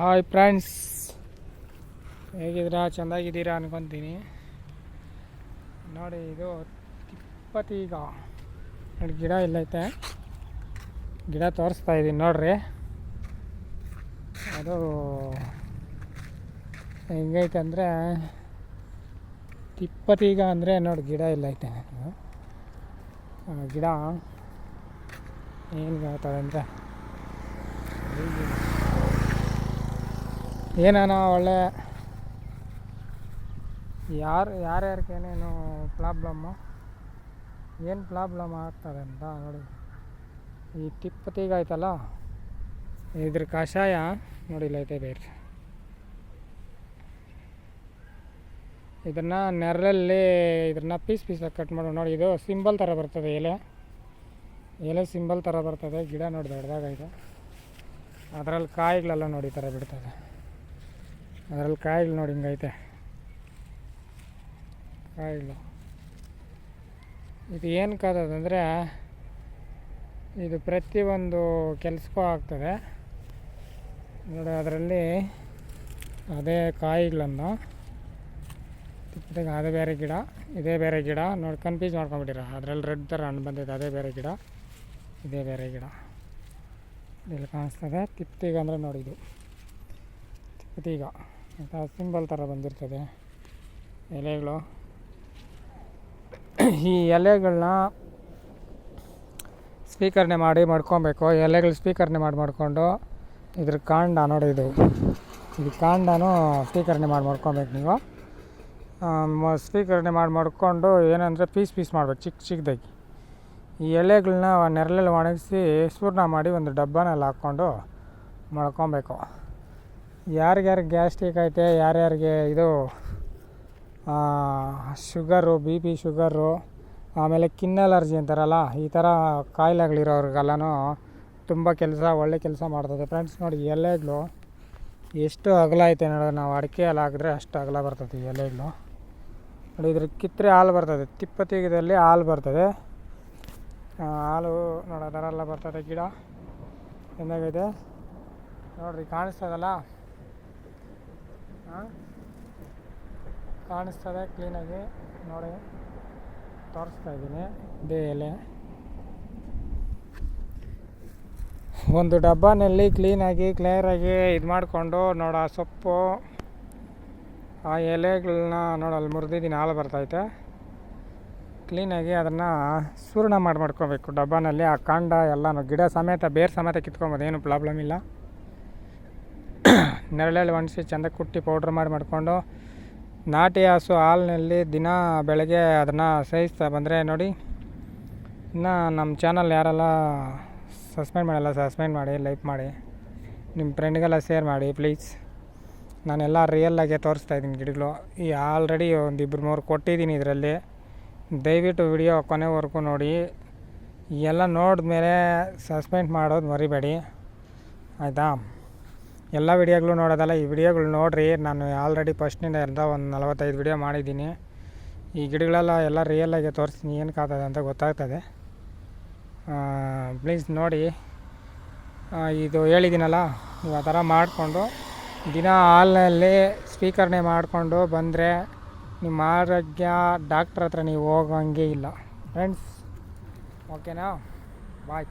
Hi friends, ಹೇಗಿದ್ದೀರಾ? ಚೆಂದಾಗಿದ್ದೀರಾ ಅನ್ಕೊತೀನಿ. ನೋಡಿ, ಇದು ತಿಪ್ಪತೀಗ ನೋಡಿ, ಗಿಡ ಇಲ್ಲೈತೆ. ಗಿಡ ತೋರಿಸ್ತಾ ಇದ್ದೀನಿ ನೋಡ್ರಿ. ಅದು ಹೆಂಗೈತೆ ಅಂದರೆ, ತಿಪ್ಪತೀಗ ಅಂದರೆ ನೋಡಿ, ಗಿಡ ಇಲ್ಲೈತೆ. ಗಿಡ ಏನು ಹೇಳ್ತದೆ ಅಂದರೆ, ಏನಾನ ಒಳ್ಳೆ ಯಾರ್ಯಾರಿಗೆ ಏನೇನು ಪ್ರಾಬ್ಲಮ್ಮು, ಏನು ಪ್ರಾಬ್ಲಮ್ ಆಗ್ತದೆ ಅಂತ ನೋಡಿ. ಈ ತಿಪ್ಪತೀಗ ಆಯ್ತಲ್ಲ, ಇದ್ರ ಕಷಾಯ ನೋಡಿ ಇಲ್ಲೈತೆ ಬೇರೆ. ಇದನ್ನು ನೆರಳಲ್ಲಿ ಇದನ್ನು ಪೀಸಾಗಿ ಕಟ್ ಮಾಡೋ ನೋಡಿ. ಇದು ಸಿಂಬಲ್ ಥರ ಬರ್ತದೆ, ಎಲೆ ಸಿಂಬಲ್ ಥರ ಬರ್ತದೆ. ಗಿಡ ನೋಡಿ ದೊಡ್ಡದಾಗೈತೆ. ಅದರಲ್ಲಿ ಕಾಯಿಗಳೆಲ್ಲ ನೋಡಿ ಈ ಥರ ಬಿಡ್ತದೆ. ಅದರಲ್ಲಿ ಕಾಯಿಗಳು ನೋಡಿ ಹಿಂಗೈತೆ ಕಾಯಿಗಳು. ಇದು ಏನು ಕಾದಂದರೆ, ಇದು ಪ್ರತಿಯೊಂದು ಕೆಲಸಕ್ಕೂ ಆಗ್ತದೆ ನೋಡಿ. ಅದರಲ್ಲಿ ಅದೇ ಕಾಯಿಗಳನ್ನು ತಿಪ್ಪದಾಗ ಅದೇ ಬೇರೆ ಗಿಡ, ಇದೇ ಬೇರೆ ಗಿಡ ನೋಡಿ. ಕನ್ಫ್ಯೂಸ್ ಮಾಡ್ಕೊಂಬಿಟ್ಟಿರ. ಅದರಲ್ಲಿ ರೆಡ್ ಥರ ಹಣ್ಣು ಬಂದಿದೆ, ಅದೇ ಬೇರೆ ಗಿಡ, ಇದೇ ಬೇರೆ ಗಿಡ. ಇಲ್ಲಿ ಕಾಣಿಸ್ತದೆ ತಿಪ್ಪತೀಗ ಅಂದರೆ ನೋಡಿ. ಇದು ತಿಪ್ಪತೀಗ ಸಿಂಬಲ್ ಥರ ಬಂದಿರ್ತದೆ ಎಲೆಗಳು. ಈ ಎಲೆಗಳನ್ನ ಸ್ವೀಕರಣೆ ಮಾಡ್ಕೊಬೇಕು. ಎಲೆಗಳು ಸ್ವೀಕರಣೆ ಮಾಡ್ಕೊಂಡು ಇದ್ರ ಕಾಂಡ ನೋಡಿ, ಇದು ಕಾಂಡನೂ ಸ್ವೀಕರಣೆ ಮಾಡ್ಕೊಬೇಕು ನೀವು. ಸ್ವೀಕರಣೆ ಮಾಡ್ಕೊಂಡು ಏನಂದರೆ ಪೀಸ್ ಮಾಡ್ಬೇಕು ಚಿಕ್ಕದಾಗಿ. ಈ ಎಲೆಗಳನ್ನ ನೆರಳಲ್ಲಿ ಒಣಗಿಸಿ ಚೂರ್ಣ ಮಾಡಿ ಒಂದು ಡಬ್ಬನಲ್ಲಿ ಹಾಕ್ಕೊಂಡು ಮಾಡ್ಕೊಬೇಕು. ಯಾರ್ಯಾರಿಗೆ ಗ್ಯಾಸ್ಟ್ರಿಕ್ ಐತೆ, ಯಾರ್ಯಾರಿಗೆ ಇದು ಶುಗರು, BP ಶುಗರು, ಆಮೇಲೆ ಸ್ಕಿನ್ ಅಲರ್ಜಿ ಅಂತಾರಲ್ಲ, ಈ ಥರ ಕಾಯಿಲೆಗಳಿರೋರಿಗೆಲ್ಲನೂ ತುಂಬ ಒಳ್ಳೆ ಕೆಲಸ ಮಾಡ್ತದೆ ಫ್ರೆಂಡ್ಸ್. ನೋಡಿ, ಎಲೆಗಳು ಎಷ್ಟು ಅಗಲ ಐತೆ ನೋಡೋದು. ನಾವು ಅಡಿಕೆ ಎಲ್ಲ ಹಾಕಿದ್ರೆ ಅಷ್ಟು ಅಗಲ ಬರ್ತದೆ ಈ ಎಲೆಗಳು ನೋಡಿ. ಇದ್ರ ಕಿತ್ತರೆ ಹಾಲು ಬರ್ತದೆ. ತಿಪ್ಪತೀಗದಲ್ಲಿ ಹಾಲು ಬರ್ತದೆ. ಹಾಲು ನೋಡಿ ಅದರೆಲ್ಲ ಬರ್ತದೆ. ಗಿಡ ಚೆನ್ನಾಗೈತೆ ನೋಡ್ರಿ, ಕಾಣಿಸ್ತದಲ್ಲ, ಕಾಣಿಸ್ತದೆ ಕ್ಲೀನಾಗಿ ನೋಡಿ. ತೋರಿಸ್ತಾ ಇದ್ದೀನಿ ಇದೇ ಎಲೆ. ಒಂದು ಡಬ್ಬನಲ್ಲಿ ಕ್ಲಿಯರಾಗಿ ಇದು ಮಾಡಿಕೊಂಡು ನೋಡ, ಸೊಪ್ಪು ಆ ಎಲೆಗಳನ್ನ ನೋಡಲ್ಲಿ ಮುರಿದಿದ್ದೀನಿ, ಹಾಲು ಬರ್ತೈತೆ. ಕ್ಲೀನಾಗಿ ಅದನ್ನು ಚೂರ್ಣ ಮಾಡ್ಕೊಬೇಕು ಡಬ್ಬನಲ್ಲಿ. ಆ ಕಾಂಡ ಎಲ್ಲ ಗಿಡ ಸಮೇತ, ಬೇರು ಸಮೇತ ಕಿತ್ಕೊಬೋದು, ಏನು ಪ್ರಾಬ್ಲಮ್ ಇಲ್ಲ. ನೆರಳಲ್ಲಿ ಒಣಗಿಸಿ ಚೆಂದ ಕುಟ್ಟಿ ಪೌಡ್ರ್ ಮಾಡ್ಕೊಂಡು ನಾಟಿ ಹಸು ಹಾಲಿನಲ್ಲಿ ದಿನ ಬೆಳಗ್ಗೆ ಅದನ್ನು ಸೇವಿಸ್ತಾ ಬಂದರೆ ನೋಡಿ. ಇನ್ನು ನಮ್ಮ ಚಾನಲ್ ಯಾರೆಲ್ಲ ಸಬ್ಸ್ಕ್ರೈಬ್ ಮಾಡಿ, ಲೈಕ್ ಮಾಡಿ, ನಿಮ್ಮ ಫ್ರೆಂಡ್ಗೆಲ್ಲ ಶೇರ್ ಮಾಡಿ ಪ್ಲೀಸ್. ನಾನೆಲ್ಲ ರಿಯಲ್ಲಾಗೆ ತೋರಿಸ್ತಾಯಿದ್ದೀನಿ ಗಿಡಗಳು. ಈ ಆಲ್ರೆಡಿ ಒಂದು 2-3 ಕೊಟ್ಟಿದ್ದೀನಿ ಇದರಲ್ಲಿ. ದಯವಿಟ್ಟು ವಿಡಿಯೋ ಕೊನೆವರೆಗೂ ನೋಡಿ. ಎಲ್ಲ ನೋಡಿದ್ಮೇಲೆ ಸಬ್ಸ್ಕ್ರೈಬ್ ಮಾಡೋದು ಮರಿಬೇಡಿ ಆಯಿತಾ. ಎಲ್ಲ ವಿಡಿಯೋಗಳು ನೋಡೋದಲ್ಲ, ಈ ವಿಡಿಯೋಗಳು ನೋಡಿರಿ. ನಾನು ಆಲ್ರೆಡಿ ಫಸ್ಟ್ನಿಂದ ಒಂದು 45 ವಿಡಿಯೋ ಮಾಡಿದ್ದೀನಿ. ಈ ಗಿಡಗಳೆಲ್ಲ ಎಲ್ಲ ರಿಯಲ್ಲಾಗಿ ತೋರಿಸ್ತೀನಿ, ಏನು ಕಾಗ್ತದೆ ಅಂತ ಗೊತ್ತಾಗ್ತದೆ. ಪ್ಲೀಸ್ ನೋಡಿ. ಇದು ಹೇಳಿದ್ದೀನಲ್ಲ, ನೀವು ಆ ಥರ ಮಾಡಿಕೊಂಡು ದಿನ ಹಾಲಿನಲ್ಲಿ ಸ್ವೀಕರಣೆ ಮಾಡಿಕೊಂಡು ಬಂದರೆ ನಿಮ್ಮ ಆರೋಗ್ಯ ಡಾಕ್ಟ್ರ್ ಹತ್ರ ನೀವು ಹೋಗೋಂಗೆ ಇಲ್ಲ ಫ್ರೆಂಡ್ಸ್. ಓಕೆನಾ? ಬಾಯ್.